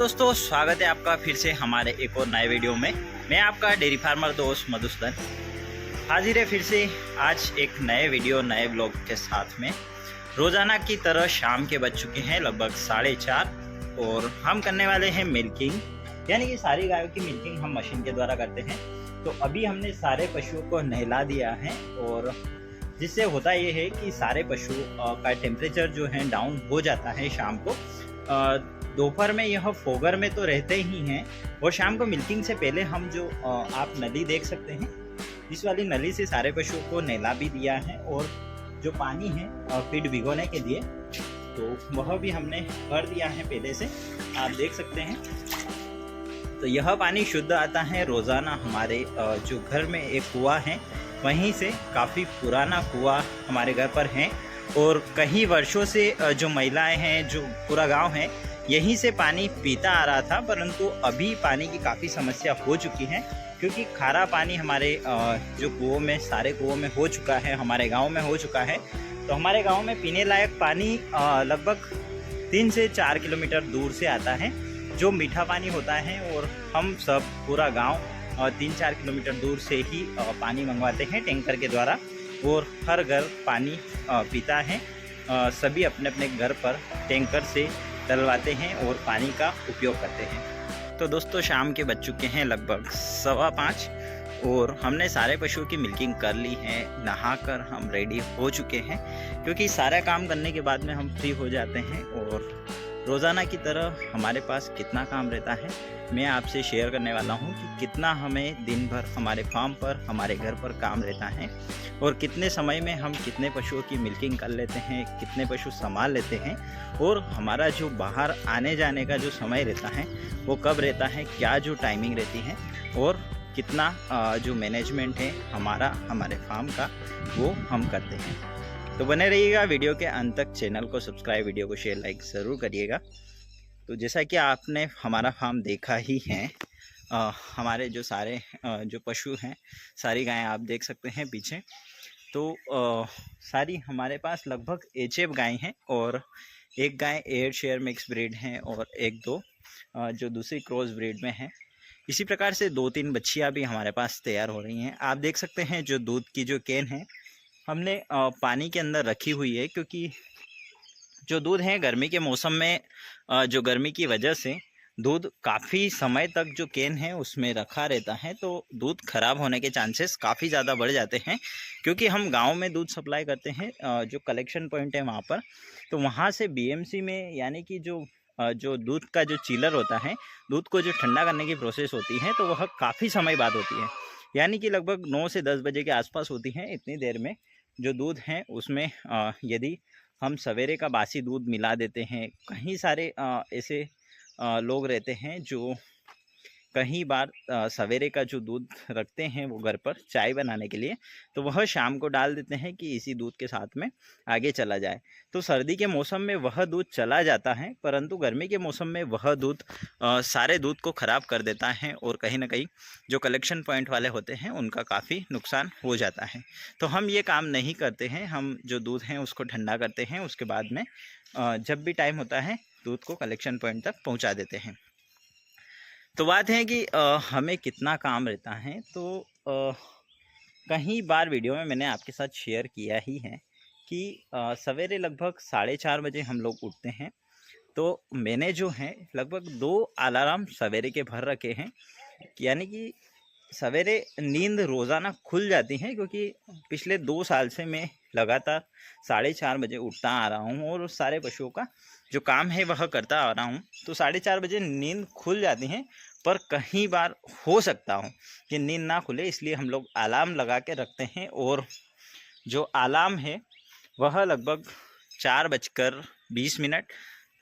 दोस्तों, स्वागत है आपका फिर से हमारे एक और नए वीडियो में। मैं आपका डेयरी फार्मर दोस्त मधुसूदन हाजिर है फिर से आज एक नए वीडियो नए ब्लॉग के साथ में। रोज़ाना की तरह शाम के बज चुके हैं लगभग 4:30 और हम करने वाले हैं मिल्किंग, यानी कि सारी गायों की मिल्किंग हम मशीन के द्वारा करते हैं। तो अभी हमने सारे पशुओं को नहला दिया है और जिससे होता ये है कि सारे पशु का टेम्परेचर जो है डाउन हो जाता है शाम को। दोपहर में यह फोगर में तो रहते ही हैं और शाम को मिल्किंग से पहले हम जो आप नली देख सकते हैं, इस वाली नली से सारे पशुओं को नहला भी दिया है और जो पानी है फीड भिगोने के लिए तो वह भी हमने भर दिया है पहले से, आप देख सकते हैं। तो यह पानी शुद्ध आता है रोज़ाना हमारे जो घर में एक कुआं है वहीं से। काफ़ी पुराना कुआं हमारे घर पर है और कई वर्षों से जो महिलाएं हैं, जो पूरा गांव है, यहीं से पानी पीता आ रहा था। परंतु अभी पानी की काफ़ी समस्या हो चुकी है क्योंकि खारा पानी हमारे जो कुओं में, सारे कुओं में हो चुका है, हमारे गांव में हो चुका है। तो हमारे गांव में पीने लायक पानी लगभग 3 से 4 किलोमीटर दूर से आता है जो मीठा पानी होता है और हम सब पूरा गांव 3-4 किलोमीटर दूर से ही पानी मंगवाते हैं टैंकर के द्वारा और हर घर पानी पीता है। सभी अपने अपने घर पर टैंकर से डलवाते हैं और पानी का उपयोग करते हैं। तो दोस्तों, शाम के बज चुके हैं लगभग 5:15 और हमने सारे पशुओं की मिल्किंग कर ली है। नहाकर हम रेडी हो चुके हैं क्योंकि सारा काम करने के बाद में हम फ्री हो जाते हैं। और रोज़ाना की तरह हमारे पास कितना काम रहता है मैं आपसे शेयर करने वाला हूं कि कितना हमें दिन भर हमारे फार्म पर, हमारे घर पर काम रहता है और कितने समय में हम कितने पशुओं की मिल्किंग कर लेते हैं, कितने पशु संभाल लेते हैं और हमारा जो बाहर आने जाने का जो समय रहता है वो कब रहता है, क्या जो टाइमिंग रहती है और कितना जो मैनेजमेंट है हमारे फार्म का वो हम करते हैं। तो बने रहिएगा वीडियो के अंत तक। चैनल को सब्सक्राइब, वीडियो को शेयर, लाइक ज़रूर करिएगा। तो जैसा कि आपने हमारा फार्म देखा ही है, हमारे जो सारे जो पशु हैं, सारी गायें आप देख सकते हैं पीछे। तो सारी हमारे पास लगभग एचएफ गाय हैं और एक गाय एयर शेयर मिक्स ब्रीड है और एक दो जो दूसरी क्रॉस ब्रीड में है। इसी प्रकार से 2-3 बच्चियां भी हमारे पास तैयार हो रही हैं। आप देख सकते हैं जो दूध की जो कैन है हमने पानी के अंदर रखी हुई है क्योंकि जो दूध है गर्मी के मौसम में जो गर्मी की वजह से दूध काफ़ी समय तक जो कैन है उसमें रखा रहता है तो दूध खराब होने के चांसेस काफ़ी ज़्यादा बढ़ जाते हैं। क्योंकि हम गांव में दूध सप्लाई करते हैं, जो कलेक्शन पॉइंट है वहाँ पर, तो वहाँ से बीएमसी में, यानी कि जो दूध का जो चिलर होता है, दूध को जो ठंडा करने की प्रोसेस होती है, तो वह काफ़ी समय बाद होती है, यानी कि लगभग 9 से 10 बजे के आसपास होती है। इतनी देर में जो दूध है उसमें यदि हम सवेरे का बासी दूध मिला देते हैं, कई सारे ऐसे लोग रहते हैं जो कई बार सवेरे का जो दूध रखते हैं वो घर पर चाय बनाने के लिए, तो वह शाम को डाल देते हैं कि इसी दूध के साथ में आगे चला जाए। तो सर्दी के मौसम में वह दूध चला जाता है, परंतु गर्मी के मौसम में वह दूध सारे दूध को ख़राब कर देता है और कहीं ना कहीं जो कलेक्शन पॉइंट वाले होते हैं उनका काफ़ी नुकसान हो जाता है। तो हम ये काम नहीं करते हैं, हम जो दूध हैं उसको ठंडा करते हैं, उसके बाद में जब भी टाइम होता है दूध को कलेक्शन पॉइंट तक पहुँचा देते हैं। तो बात है कि हमें कितना काम रहता है। तो कई बार वीडियो में मैंने आपके साथ शेयर किया ही है कि सवेरे लगभग 4:30 बजे हम लोग उठते हैं। तो मैंने जो है लगभग 2 अलार्म सवेरे के भर रखे हैं, यानी कि सवेरे नींद रोज़ाना खुल जाती है क्योंकि पिछले 2 साल से मैं लगातार 4:30 बजे उठता आ रहा हूँ और उस सारे पशुओं का जो काम है वह करता आ रहा हूँ। तो 4:30 बजे नींद खुल जाती है, पर कई बार हो सकता हो कि नींद ना खुले, इसलिए हम लोग अलार्म लगा के रखते हैं और जो अलार्म है वह लगभग 4:20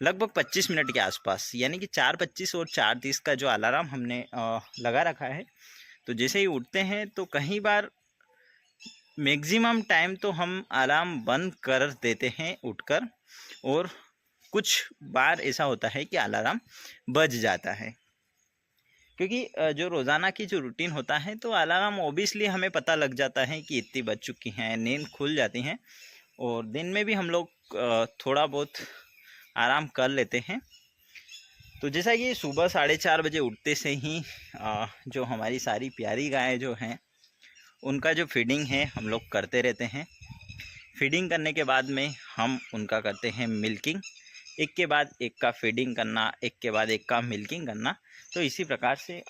लगभग 25 मिनट के आसपास, यानी कि 4:25 और 4:30 का जो अलार्म हमने लगा रखा है। तो जैसे ही उठते हैं तो कई बार मैक्सिमम टाइम तो हम अलार्म बंद कर देते हैं उठकर, और कुछ बार ऐसा होता है कि अलार्म बज जाता है क्योंकि जो रोज़ाना की जो रूटीन होता है तो अलार्म ओबियसली हमें पता लग जाता है कि इतनी बज चुकी हैं, नींद खुल जाती हैं और दिन में भी हम लोग थोड़ा बहुत आराम कर लेते हैं। तो जैसा कि सुबह 4:30 बजे उठते से ही जो हमारी सारी प्यारी गायें जो हैं उनका जो फीडिंग है हम लोग करते रहते हैं। फीडिंग करने के बाद में हम उनका करते हैं मिल्किंग, एक के बाद एक का फीडिंग करना, एक के बाद एक का मिल्किंग करना। तो इसी प्रकार से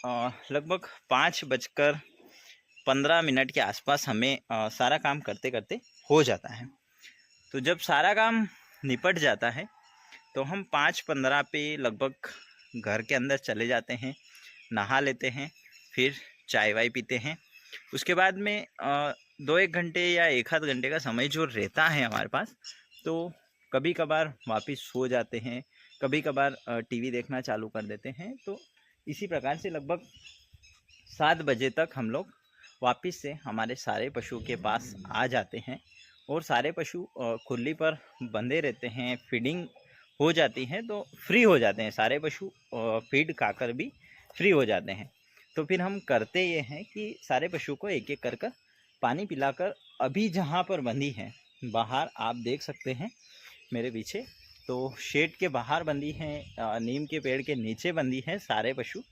लगभग 5:15 के आसपास हमें सारा काम करते करते हो जाता है। तो जब सारा काम निपट जाता है तो हम 5:15 पे लगभग घर के अंदर चले जाते हैं, नहा लेते हैं, फिर चाय वाय पीते हैं। उसके बाद में 2-1 घंटे या 1 आध घंटे का समय जो रहता है हमारे पास, तो कभी कभार वापस सो जाते हैं, कभी कभार टीवी देखना चालू कर देते हैं। तो इसी प्रकार से लगभग 7 बजे तक हम लोग वापस से हमारे सारे पशुओं के पास आ जाते हैं और सारे पशु खुली पर बंधे रहते हैं। फीडिंग हो जाती है तो फ्री हो जाते हैं, सारे पशु फीड खाकर भी फ्री हो जाते हैं। तो फिर हम करते ये हैं कि सारे पशु को एक एक कर कर पानी पिलाकर, अभी जहाँ पर बंधी है बाहर आप देख सकते हैं मेरे पीछे, तो शेड के बाहर बंधी हैं, नीम के पेड़ के नीचे बंधी हैं सारे पशु,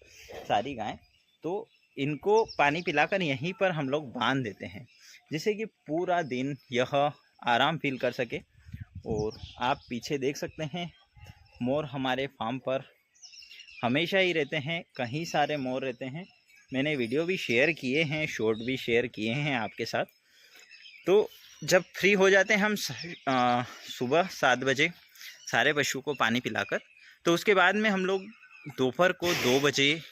सारी गायें। तो इनको पानी पिलाकर यहीं पर हम लोग बांध देते हैं, जिससे कि पूरा दिन यह आराम फील कर सके। और आप पीछे देख सकते हैं मोर हमारे फार्म पर हमेशा ही रहते हैं, कहीं सारे मोर रहते हैं। मैंने वीडियो भी शेयर किए हैं, शॉर्ट भी शेयर किए हैं आपके साथ। तो जब फ्री हो जाते हैं हम सुबह 7 बजे सारे पशु को पानी पिलाकर, तो उसके बाद में हम लोग दोपहर को 2 बजे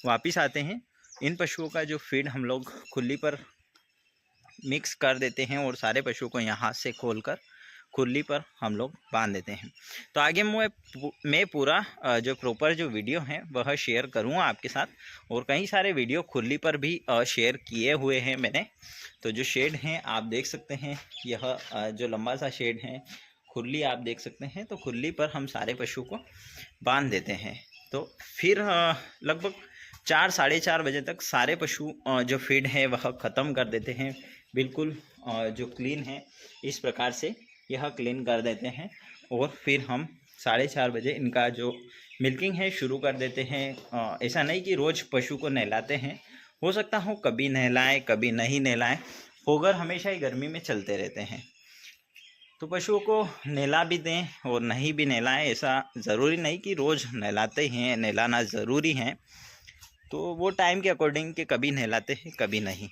वापस आते हैं। इन पशुओं का जो फीड हम लोग खुली पर मिक्स कर देते हैं और सारे पशुओं को यहाँ से खोलकर खुली पर हम लोग बांध देते हैं। तो आगे मैं पूरा जो प्रॉपर जो वीडियो है वह शेयर करूँगा आपके साथ, और कई सारे वीडियो खुली पर भी शेयर किए हुए हैं मैंने। तो जो शेड हैं आप देख सकते हैं, यह जो लंबा सा शेड है खुली आप देख सकते हैं। तो खुली पर हम सारे पशु को बांध देते हैं। तो फिर लगभग 4 साढ़े 4 बजे तक सारे पशु जो फीड है वह ख़त्म कर देते हैं, बिल्कुल जो क्लीन है इस प्रकार से यह क्लीन कर देते हैं। और फिर हम 4:30 बजे इनका जो मिल्किंग है शुरू कर देते हैं। ऐसा नहीं कि रोज़ पशु को नहलाते हैं, हो सकता हो कभी नहलाएं कभी नहीं नहलाएं, फोगर हमेशा ही गर्मी में चलते रहते हैं। तो पशुओं को नहला भी दें और नहीं भी नहलाएं, ऐसा ज़रूरी नहीं कि रोज़ नहलाते हैं, नहलाना ज़रूरी है। तो वो टाइम के अकॉर्डिंग कि कभी नहलाते हैं कभी नहीं।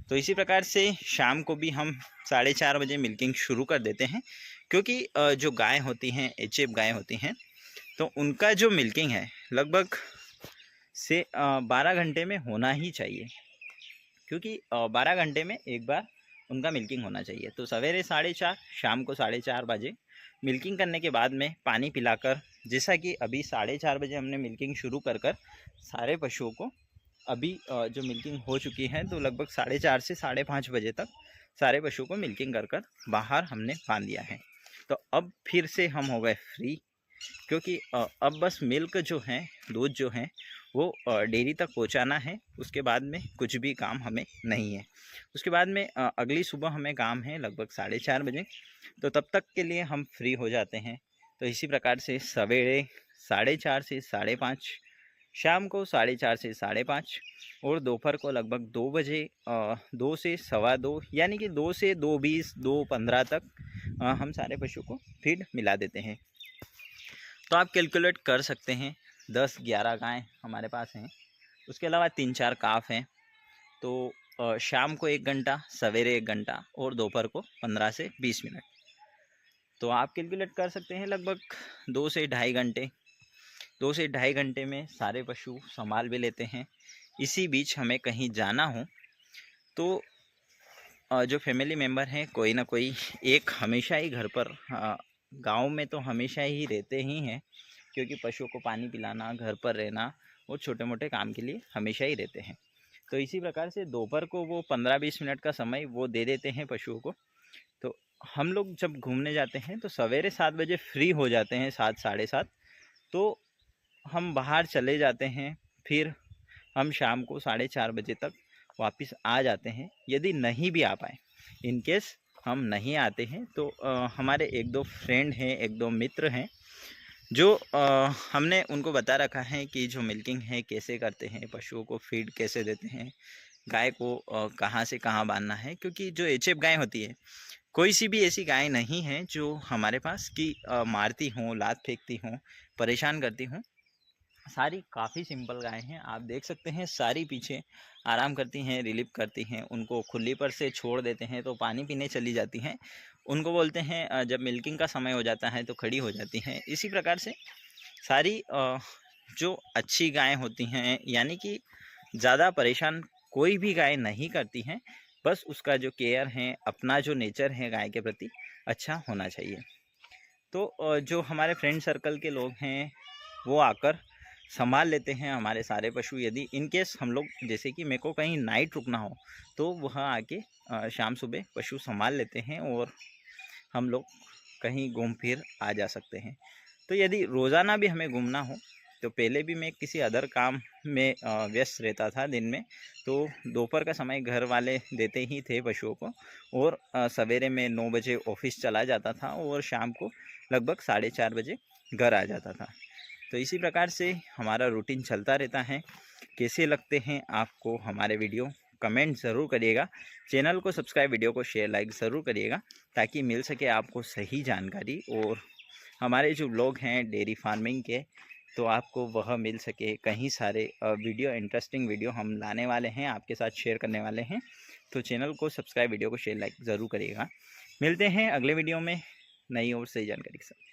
तो इसी प्रकार से शाम को भी हम 4:30 बजे मिल्किंग शुरू कर देते हैं, क्योंकि जो गाय होती हैं एचएफ गाय होती हैं, तो उनका जो मिल्किंग है लगभग से 12 घंटे में होना ही चाहिए, क्योंकि 12 घंटे में एक बार उनका मिल्किंग होना चाहिए। तो सवेरे 4:30 शाम को 4:30 बजे मिल्किंग करने के बाद में पानी पिलाकर, जैसा कि अभी 4:30 बजे हमने मिल्किंग शुरू कर सारे पशुओं को अभी जो मिल्किंग हो चुकी है, तो लगभग 4:30 से 5:30 बजे तक सारे पशुओं को मिल्किंग कर बाहर हमने बांध दिया है। तो अब फिर से हम हो गए फ्री, क्योंकि अब बस मिल्क जो है, दूध जो है वो डेयरी तक पहुंचाना है। उसके बाद में कुछ भी काम हमें नहीं है। उसके बाद में अगली सुबह हमें काम है लगभग 4:30 बजे, तो तब तक के लिए हम फ्री हो जाते हैं। तो इसी प्रकार से सवेरे 4:30 से 5:30, शाम को 4:30 से 5:30, और दोपहर को लगभग 2 बजे 2 से 2:15 यानी कि 2 से 2:20 2:15 तक हम सारे पशु को फीड मिला देते हैं। तो आप कैलकुलेट कर सकते हैं 10-11 गायें हमारे पास हैं, उसके अलावा 3-4 काफ हैं। तो शाम को 1 घंटा, सवेरे 1 घंटा और दोपहर को 15 से 20 मिनट। तो आप कैलकुलेट कर सकते हैं लगभग 2 से ढाई घंटे। 2 से ढाई घंटे में सारे पशु संभाल भी लेते हैं। इसी बीच हमें कहीं जाना हो तो जो फैमिली मेम्बर हैं कोई ना कोई एक हमेशा ही घर पर, गांव में तो हमेशा ही रहते ही हैं, क्योंकि पशुओं को पानी पिलाना, घर पर रहना और छोटे मोटे काम के लिए हमेशा ही रहते हैं। तो इसी प्रकार से दोपहर को वो 15-20 मिनट का समय वो दे देते हैं पशुओं को। तो हम लोग जब घूमने जाते हैं तो सवेरे 7 बजे फ्री हो जाते हैं, 7 साढ़े 7, तो हम बाहर चले जाते हैं। फिर हम शाम को 4:30 बजे तक वापस आ जाते हैं। यदि नहीं भी आ पाए, इन केस हम नहीं आते हैं, तो हमारे 1-2 फ्रेंड हैं, 1-2 मित्र हैं, जो हमने उनको बता रखा है कि जो मिल्किंग है कैसे करते हैं, पशुओं को फीड कैसे देते हैं, गाय को कहाँ से कहाँ बांधना है, क्योंकि जो एचएफ गाय होती है, कोई सी भी ऐसी गाय नहीं है जो हमारे पास कि मारती हों, लात फेंकती हों, परेशान करती हों। सारी काफ़ी सिंपल गाय हैं, आप देख सकते हैं सारी पीछे आराम करती हैं, रिलीफ करती हैं। उनको खुली पर से छोड़ देते हैं तो पानी पीने चली जाती हैं। उनको बोलते हैं जब मिल्किंग का समय हो जाता है तो खड़ी हो जाती हैं। इसी प्रकार से सारी जो अच्छी गायें होती हैं, यानी कि ज़्यादा परेशान कोई भी गाय नहीं करती हैं, बस उसका जो केयर है, अपना जो नेचर है गाय के प्रति अच्छा होना चाहिए। तो जो हमारे फ्रेंड सर्कल के लोग हैं वो आकर संभाल लेते हैं हमारे सारे पशु। यदि इन केस हम लोग, जैसे कि मेरे को कहीं नाइट रुकना हो, तो वह आके शाम सुबह पशु संभाल लेते हैं और हम लोग कहीं घूम फिर आ जा सकते हैं। तो यदि रोज़ाना भी हमें घूमना हो, तो पहले भी मैं किसी अदर काम में व्यस्त रहता था दिन में, तो दोपहर का समय घर वाले देते ही थे पशुओं को, और सवेरे में 9 बजे ऑफिस चला जाता था और शाम को लगभग 4:30 बजे घर आ जाता था। तो इसी प्रकार से हमारा रूटीन चलता रहता है। कैसे लगते हैं आपको हमारे वीडियो, कमेंट ज़रूर करिएगा। चैनल को सब्सक्राइब, वीडियो को शेयर, लाइक ज़रूर करिएगा, ताकि मिल सके आपको सही जानकारी। और हमारे जो ब्लॉग हैं डेयरी फार्मिंग के, तो आपको वह मिल सके। कहीं सारे वीडियो, इंटरेस्टिंग वीडियो हम लाने वाले हैं, आपके साथ शेयर करने वाले हैं। तो चैनल को सब्सक्राइब, वीडियो को शेयर, लाइक ज़रूर करिएगा। मिलते हैं अगले वीडियो में नई और सही जानकारी के साथ।